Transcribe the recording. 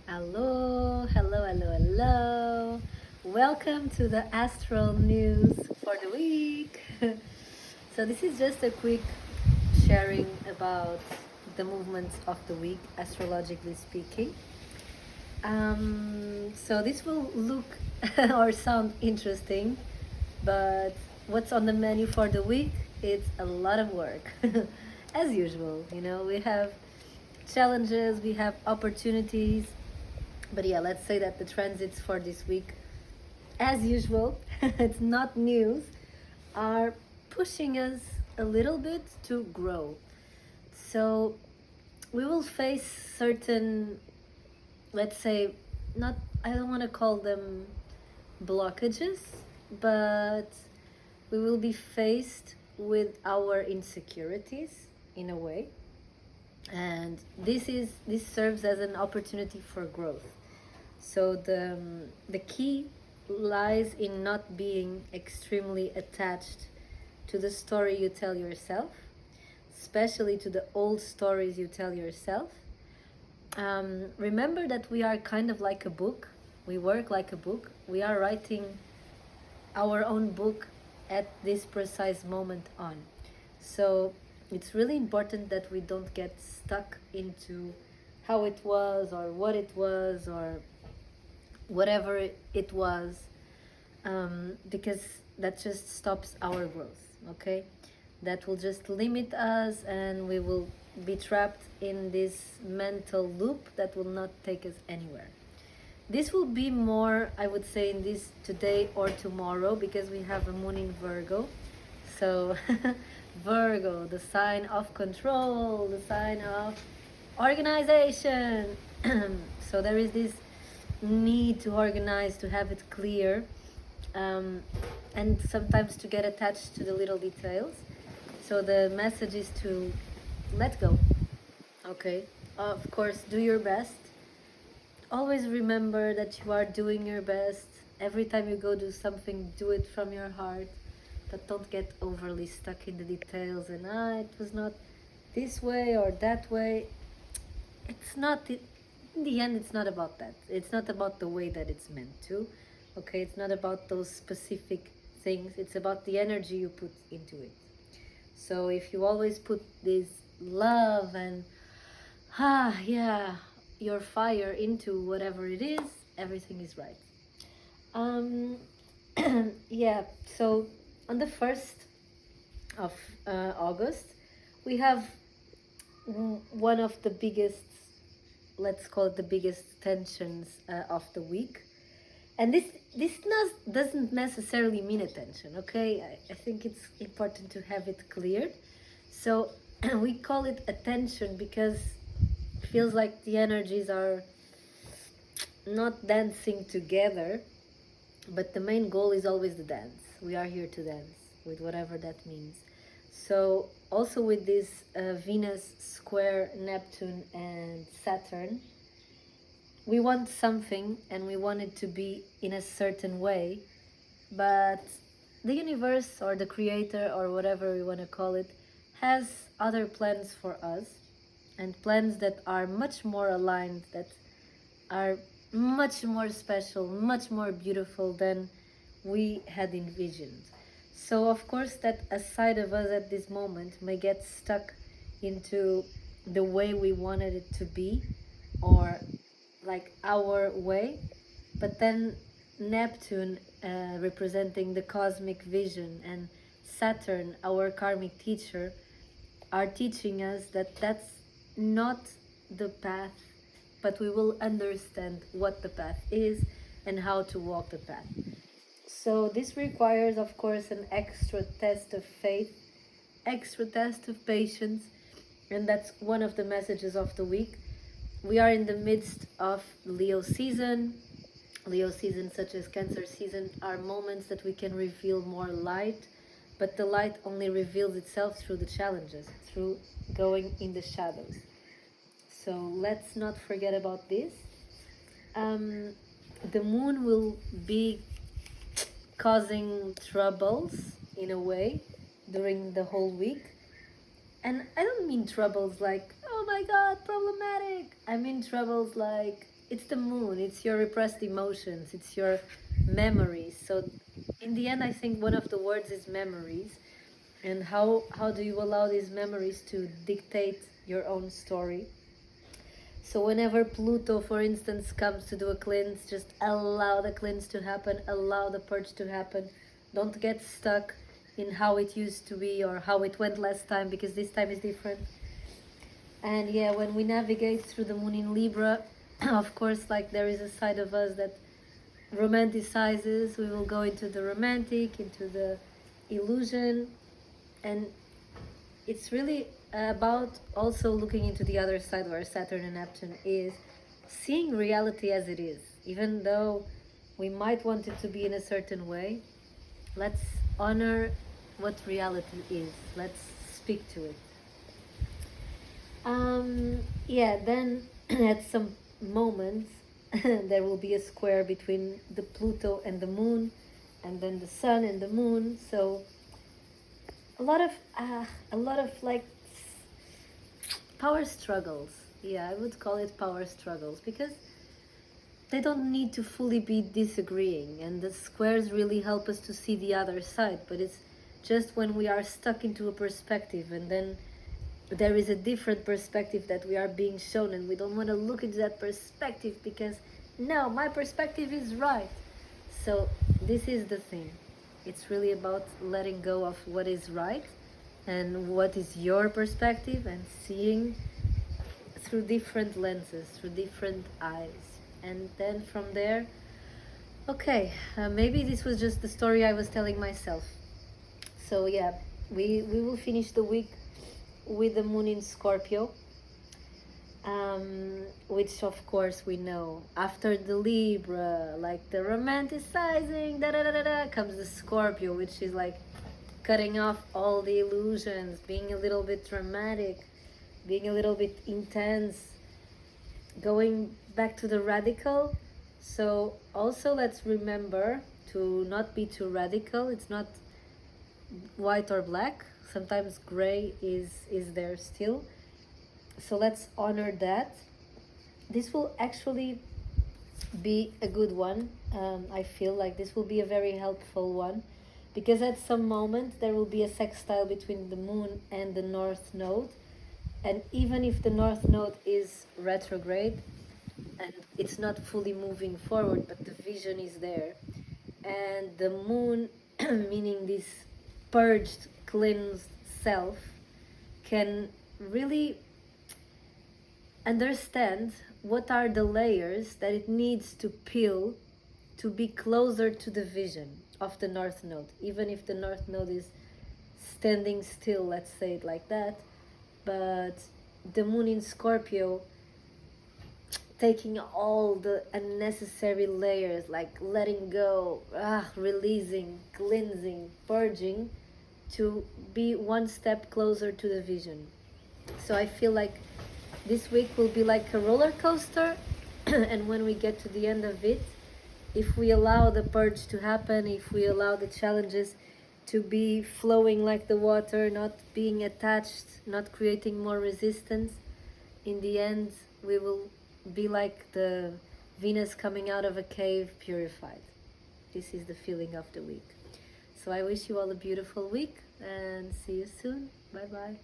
Hello, hello, hello, hello. Welcome to the AstroNews for the week. So, this is just a quick sharing about the movements of the week, astrologically speaking. So, this will look or sound interesting, but what's on the menu for the week? It's a lot of work. As usual, we have challenges, we have opportunities, but yeah, let's say that the transits for this week, as usual, it's not news, are pushing us a little bit to grow. So we will face certain, let's say, not, I don't want to call them blockages, but we will be faced with our insecurities in a way. And this serves as an opportunity for growth. So the key lies in not being extremely attached to the story you tell yourself, especially to the old stories you tell yourself. Remember that we are kind of like a book. We work like a book. We are writing our own book at this precise moment on. So it's really important that we don't get stuck into how it was or what it was or whatever it was, because that just stops our growth, okay? That will just limit us and we will be trapped in this mental loop that will not take us anywhere. This will be more, I would say, in this today or tomorrow, because we have a moon in Virgo. So Virgo, the sign of control, the sign of organization. So there is this need to organize, to have it clear, and sometimes to get attached to the little details. So the message is to let go, okay? Of course, do your best. Always remember that you are doing your best. Every time you go do something, do it from your heart, but don't get overly stuck in the details and it was not this way or that way. It's not, in the end, it's not about that. It's not about the way that it's meant to, okay? It's not about those specific things. It's about the energy you put into it. So if you always put this love and yeah, your fire into whatever it is, everything is right. Yeah, so on the 1st of August, we have one of the biggest, let's call it the biggest tensions of the week. And doesn't necessarily mean attention, okay? I think it's important to have it clear. So we call it attention because it feels like the energies are not dancing together, but the main goal is always the dance. We are here to dance, with whatever that means. So also with this Venus square Neptune and Saturn, we want something and we want it to be in a certain way, but the universe or the creator or whatever we want to call it has other plans for us, and plans that are much more aligned, that are much more special, much more beautiful than we had envisioned. So of course that a side of us at this moment may get stuck into the way we wanted it to be, or like our way, but then Neptune, representing the cosmic vision, and Saturn, our karmic teacher, are teaching us that that's not the path, but we will understand what the path is and how to walk the path. So this requires, of course, an extra test of faith, extra test of patience, and that's one of the messages of the week. We are in the midst of Leo season. Leo season, such as Cancer season, are moments that we can reveal more light, but the light only reveals itself through the challenges, through going in the shadows. So let's not forget about this. The moon will be causing troubles in a way during the whole week. And I don't mean troubles like, oh my god, problematic. I mean troubles like it's the moon, it's your repressed emotions, it's your memories. So in the end, I think one of the words is memories. And how do you allow these memories to dictate your own story? So whenever Pluto, for instance, comes to do a cleanse, just allow the cleanse to happen, allow the purge to happen. Don't get stuck in how it used to be or how it went last time, because this time is different. And yeah, when we navigate through the moon in Libra, of course, like there is a side of us that romanticizes. We will go into the romantic, into the illusion, and it's really about also looking into the other side where Saturn and Neptune is, seeing reality as it is. Even though we might want it to be in a certain way, let's honor what reality is. Let's speak to it. Yeah, then at some moments there will be a square between the Pluto and the moon, and then the sun and the moon. So a lot of like power struggles. Yeah, I would call it power struggles, because they don't need to fully be disagreeing, and the squares really help us to see the other side. But it's just when we are stuck into a perspective, and then there is a different perspective that we are being shown, and we don't want to look into that perspective because no, my perspective is right. So this is the thing. It's really about letting go of what is right and what is your perspective, and seeing through different lenses, through different eyes. And then from there, okay, maybe this was just the story I was telling myself. So yeah, we will finish the week with the moon in Scorpio, which of course we know after the Libra, like the romanticizing, da da da da da, comes the Scorpio, which is like cutting off all the illusions, being a little bit dramatic, being a little bit intense, going back to the radical. So also let's remember to not be too radical. It's not white or black. Sometimes gray is there still. So let's honor that. This will actually be a good one. I feel like this will be a very helpful one, because at some moment there will be a sextile between the moon and the north node. And even if the north node is retrograde and it's not fully moving forward, but the vision is there, and the moon, meaning this purged, cleansed self, can really understand what are the layers that it needs to peel to be closer to the vision of the north node. Even if the north node is standing still, let's say it like that, but the moon in Scorpio, taking all the unnecessary layers, like letting go, releasing, cleansing, purging, to be one step closer to the vision. So I feel like this week will be like a roller coaster, and when we get to the end of it, if we allow the purge to happen, if we allow the challenges to be flowing like the water, not being attached, not creating more resistance, in the end we will be like the Venus coming out of a cave, purified. This is the feeling of the week. So I wish you all a beautiful week, and see you soon. Bye bye.